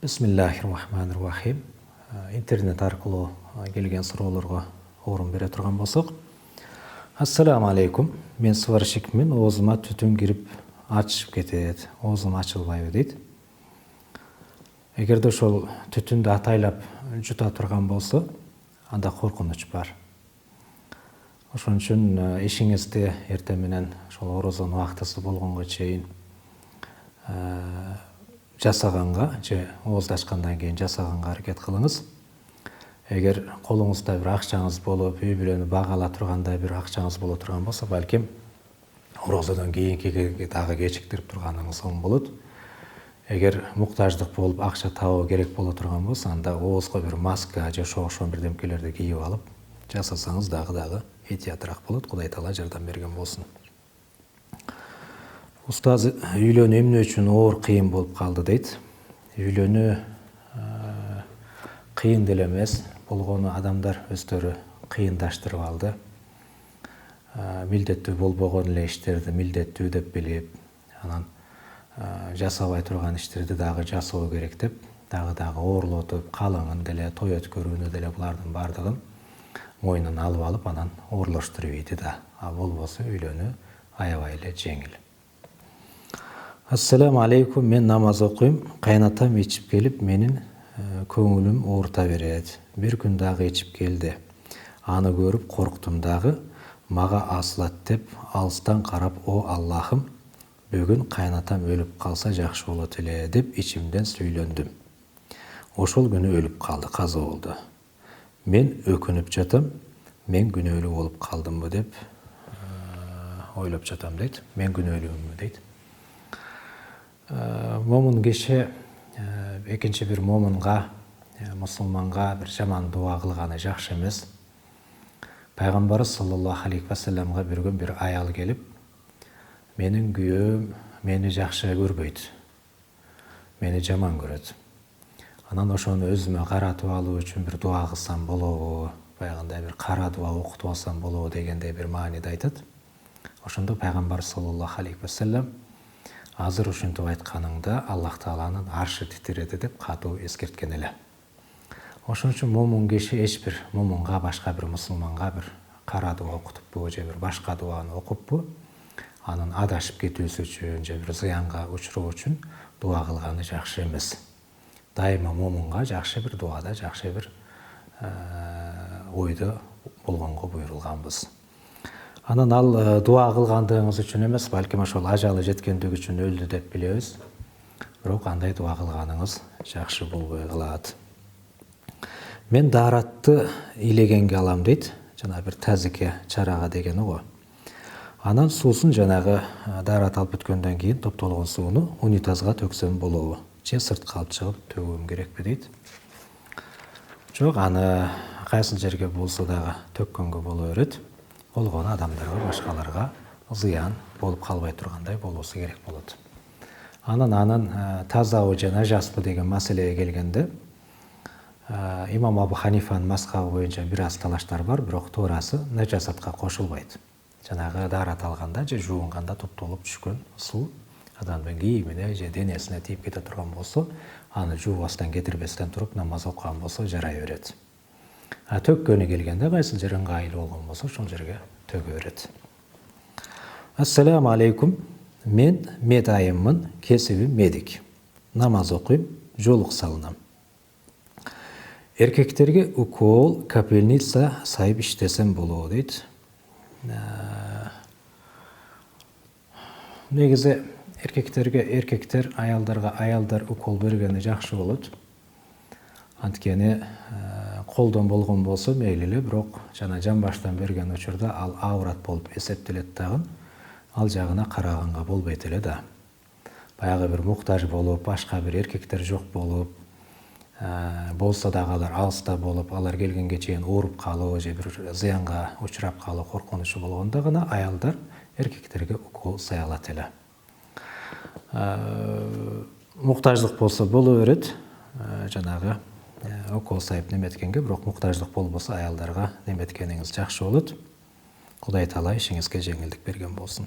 Бисмиллахир-рахманир-рахим. Интернет арқылы келген сұрауларға орын бере тұрған болсақ. Ассаламу алейкум. Мен сварщикпін, оозума түтін кирип ачышып кетет. Оозум ачылбайбы дейт. Эгерде ошол түтүндү атайлап жута турган болсо, анда коркунуч бар. Ошон үчүн ишиңизди эртең менен ошол орозонун убактысы болгонго чейин жасаганга же ооздашкандан кийин жасаганга аракет кылыңыз. Эгер колуңузда бир акчаңыз болуп, үй бүлөнү багала тургандай бир акчаңыз боло турган болсо, балким орозодон кийинкиге дагы кечиктирип турганыңыз оң болот. Эгер муктаждык болуп акча табуу керек боло турган болсо, анда оозго бир маска же ошол бирдемкелерди кийип алып жасасаңыз дагы этиятыраак болот. Кудай таала жардам берген болсун. Устаз үйлөнүү эмне үчүн оор кыйын болуп калды дейт. Үйлөнүү кыйын деле эмес, болгону адамдар өздөрү кыйындаштырып алды. Милдеттүү болбогон эле иштерди милдеттүү деп билип, анан жасабай турган иштерди дагы жасоо керек деп, дагы оорлотуп, калыңын деле, той өткөрүүнү деле булардын бардыгын мойнуна алып, анан оорлоштуруп ийди да. А болбосо үйлөнүү аябай эле жеңил. Ассаламу алейкум, мен намаз окуйм, кайнатам ичип келип, менин көңүлүм оорута берет. Бир күн дагы ичип келди. Аны көрүп корктум дагы, мага асылат деп алыстан карап, о Аллахым, бүгүн кайнатам өлүп калса жакшы болот эле деп ичимден сүйлөндүм. Ошол күнү өлүп калды, каза болду. Мен өкүнүп жатам, мен күнөөлүү болуп калдымбы деп ойлоп жатам дейт. Мен күнөөлүүмүн дейт. Момун киши экинчи бир момунга, мусулманга бир жаман дуа кылганы жакшы эмес. Пайгамбарыбыз саллаллаху алейхи ва салламга бир күн бир аял келип, менин күйөөм мени жакшы көрбөйт, мени жаман көрөт. Анан ошону өзүмө каратып алуу үчүн бир дуа кылсам болобу, баягындай бир кара дуа окутуп алсам болобу дегендей бир мааниде айтат. Ошондо пайгамбар саллаллаху алейхи ва саллам азыр ушинтип айтканыңда Аллах Тааланын аршы титиреди деп катуу эскерткен эле. Ошон үчүн момун киши эч бир момунга, башка бир мусулманга бир кара дуа окутуппу же бир башка дуаны окуппу, анын адашып кетүүсү үчүн же бир зыянга учуруу үчүн дуа кылганы жакшы эмес. Дайыма момунга жакшы бир дуада, жакшы бир ойдо болгонго буйрулганбыз. Анан ал дуа кылгандыгыңыз үчүн эмес, балким ошол ажалы жеткендиги үчүн өлдү деп билебиз. Бирок андай дуа кылганыңыз жакшы болбой калат. Мен daarатты илегенге алам дейт. Жана бир тазике чарага дегени го. Анан суусун жанагы daarат алып бүткөндөн кийин топтолгон сууну унитазга төксөм болобу? Же сыртка алып чыгып төгүүм керекпи дейт. Жок, аны кайсыл жерге болсо дагы төккөнгө боло берет. Болгону адамдарга, башкаларга зыян болуп калбай тургандай болуусу керек болот. Анан тазабы же нажаспы деген маселеге келгенде, имам Абу Ханифанын мазхабы боюнча бир аз талаштар бар, бирок туурасы нажасатка кошулбайт. Жанагы daarат алганда же жуунганда топтолуп түшкөн суу адамдын кийимине же денесине тийип кете турган болсо, аны жуубастан кетирбестен туруп намаз окуган болсо жарай берет. Төккөнү келгенде кайсыл жер ыңгайлуу болгон болсо ошол жерге төгө берет. Ассаламу алейкум. Мен медайыммын, кесибим медик. Намаз окуйм, жолук салынам. Эркектерге укол, капельница сайып иштесем болобу дейт. Негизи эркектер, аялдар укол бергени жакшы болот. Анткени колдон болгон болсо мейли эле, бирок жана жан баштан берген учурда ал аврат болуп эсептелет дагы, ал жагына караганга болбойт эле да. Баягы бир муктаж болуп, башка бир эркектер жок болуп, болсо дагы алар алыста болуп, алар келгенге чейин ооруп калуу же бир зыянга учурап калуу коркунучу болгондо гана аялдар эркектерге укол сая алат эле. Муктаждык болсо боло берет, жанагы укол сайып неметкенге, бирок муктаждык болбосо аялдарга неметкениңиз жакшы болот. Кудай таала ишиңизге жеңилдик берген болсун.